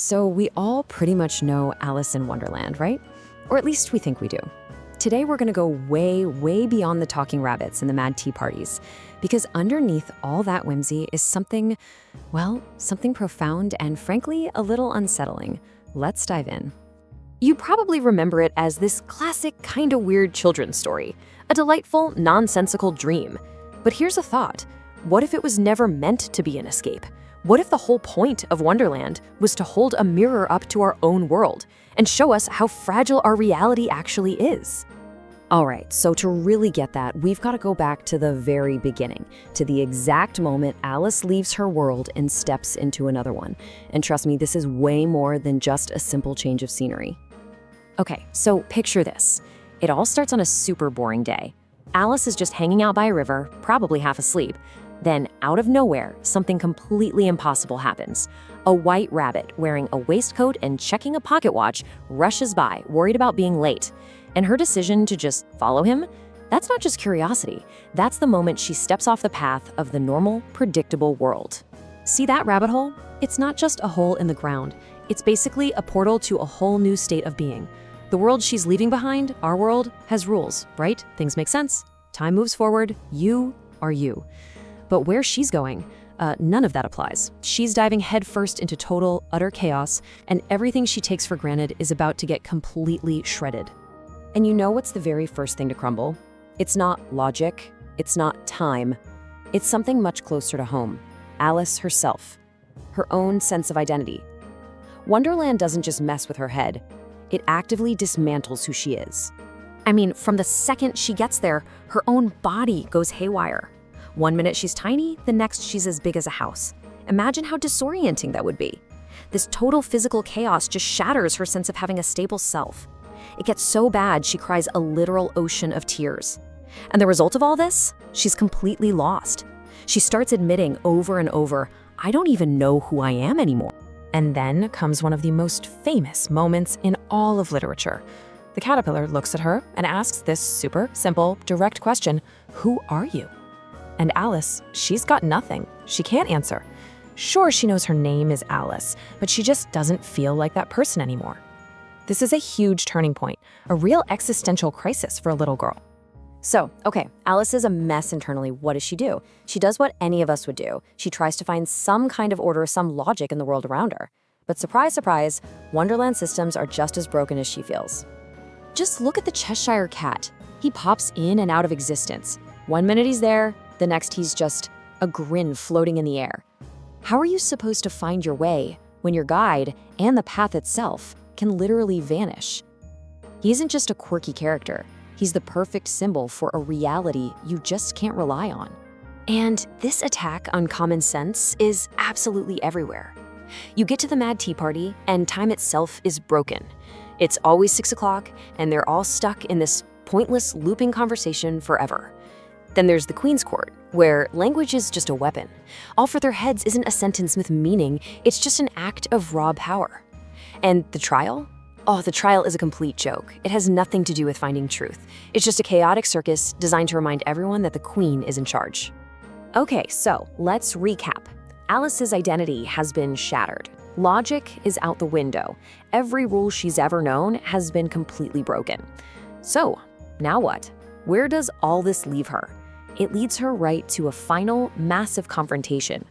So we all pretty much know Alice in Wonderland, right? Or at least we think we do. Today we're going to go way, way beyond the talking rabbits and the mad tea parties, because underneath all that whimsy is something, well, something profound and frankly a little unsettling. Let's dive in. You probably remember it as this classic, kinda weird children's story, a delightful, nonsensical dream. But here's a thought. What if it was never meant to be an escape? What if the whole point of Wonderland was to hold a mirror up to our own world and show us how fragile our reality actually is? All right, so to really get that, we've got to go back to the very beginning, to the exact moment Alice leaves her world and steps into another one. And trust me, this is way more than just a simple change of scenery. Okay, so picture this. It all starts on a super boring day. Alice is just hanging out by a river, probably half asleep. Then, out of nowhere, something completely impossible happens. A white rabbit wearing a waistcoat and checking a pocket watch rushes by, worried about being late. And her decision to just follow him? That's not just curiosity. That's the moment she steps off the path of the normal, predictable world. See that rabbit hole? It's not just a hole in the ground. It's basically a portal to a whole new state of being. The world she's leaving behind, our world, has rules, right? Things make sense. Time moves forward. You are you. But where she's going, none of that applies. She's diving headfirst into total, utter chaos, and everything she takes for granted is about to get completely shredded. And you know what's the very first thing to crumble? It's not logic, it's not time. It's something much closer to home. Alice herself. Her own sense of identity. Wonderland doesn't just mess with her head. It actively dismantles who she is. I mean, from the second she gets there, her own body goes haywire. One minute she's tiny, the next she's as big as a house. Imagine how disorienting that would be. This total physical chaos just shatters her sense of having a stable self. It gets so bad she cries a literal ocean of tears. And the result of all this? She's completely lost. She starts admitting over and over, I don't even know who I am anymore. And then comes one of the most famous moments in all of literature. The caterpillar looks at her and asks this super simple, direct question, who are you? And Alice, she's got nothing. She can't answer. Sure, she knows her name is Alice, but she just doesn't feel like that person anymore. This is a huge turning point, a real existential crisis for a little girl. So, okay, Alice is a mess internally. What does she do? She does what any of us would do. She tries to find some kind of order, some logic in the world around her. But surprise, surprise, Wonderland systems are just as broken as she feels. Just look at the Cheshire Cat. He pops in and out of existence. One minute he's there, the next he's just a grin floating in the air. How are you supposed to find your way when your guide and the path itself can literally vanish? He isn't just a quirky character. He's the perfect symbol for a reality you just can't rely on. And this attack on common sense is absolutely everywhere. You get to the mad tea party and time itself is broken. It's always 6 o'clock and they're all stuck in this pointless looping conversation forever. Then there's the Queen's Court, where language is just a weapon. All for their heads isn't a sentence with meaning, it's just an act of raw power. And the trial? Oh, the trial is a complete joke. It has nothing to do with finding truth. It's just a chaotic circus designed to remind everyone that the Queen is in charge. Okay, so let's recap. Alice's identity has been shattered. Logic is out the window. Every rule she's ever known has been completely broken. So, now what? Where does all this leave her? It leads her right to a final, massive confrontation.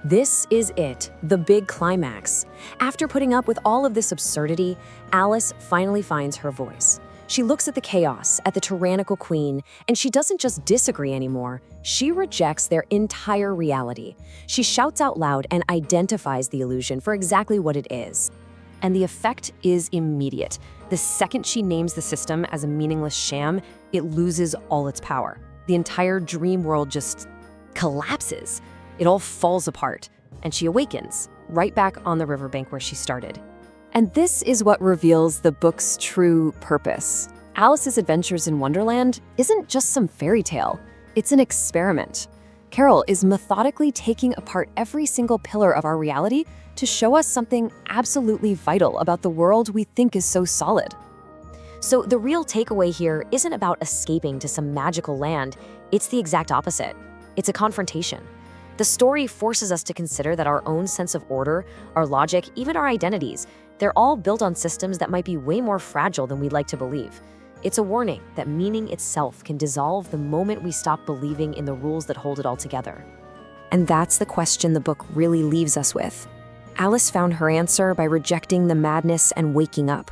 This is it, the big climax. After putting up with all of this absurdity, Alice finally finds her voice. She looks at the chaos, at the tyrannical queen, and she doesn't just disagree anymore. She rejects their entire reality. She shouts out loud and identifies the illusion for exactly what it is. And the effect is immediate. The second she names the system as a meaningless sham, it loses all its power. The entire dream world just collapses. It all falls apart, and she awakens, right back on the riverbank where she started. And this is what reveals the book's true purpose. Alice's adventures in Wonderland isn't just some fairy tale. It's an experiment. Carroll is methodically taking apart every single pillar of our reality to show us something absolutely vital about the world we think is so solid. So the real takeaway here isn't about escaping to some magical land. It's the exact opposite. It's a confrontation. The story forces us to consider that our own sense of order, our logic, even our identities, they're all built on systems that might be way more fragile than we'd like to believe. It's a warning that meaning itself can dissolve the moment we stop believing in the rules that hold it all together. And that's the question the book really leaves us with. Alice found her answer by rejecting the madness and waking up.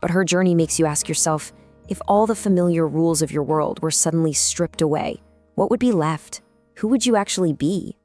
But her journey makes you ask yourself, if all the familiar rules of your world were suddenly stripped away, what would be left? Who would you actually be?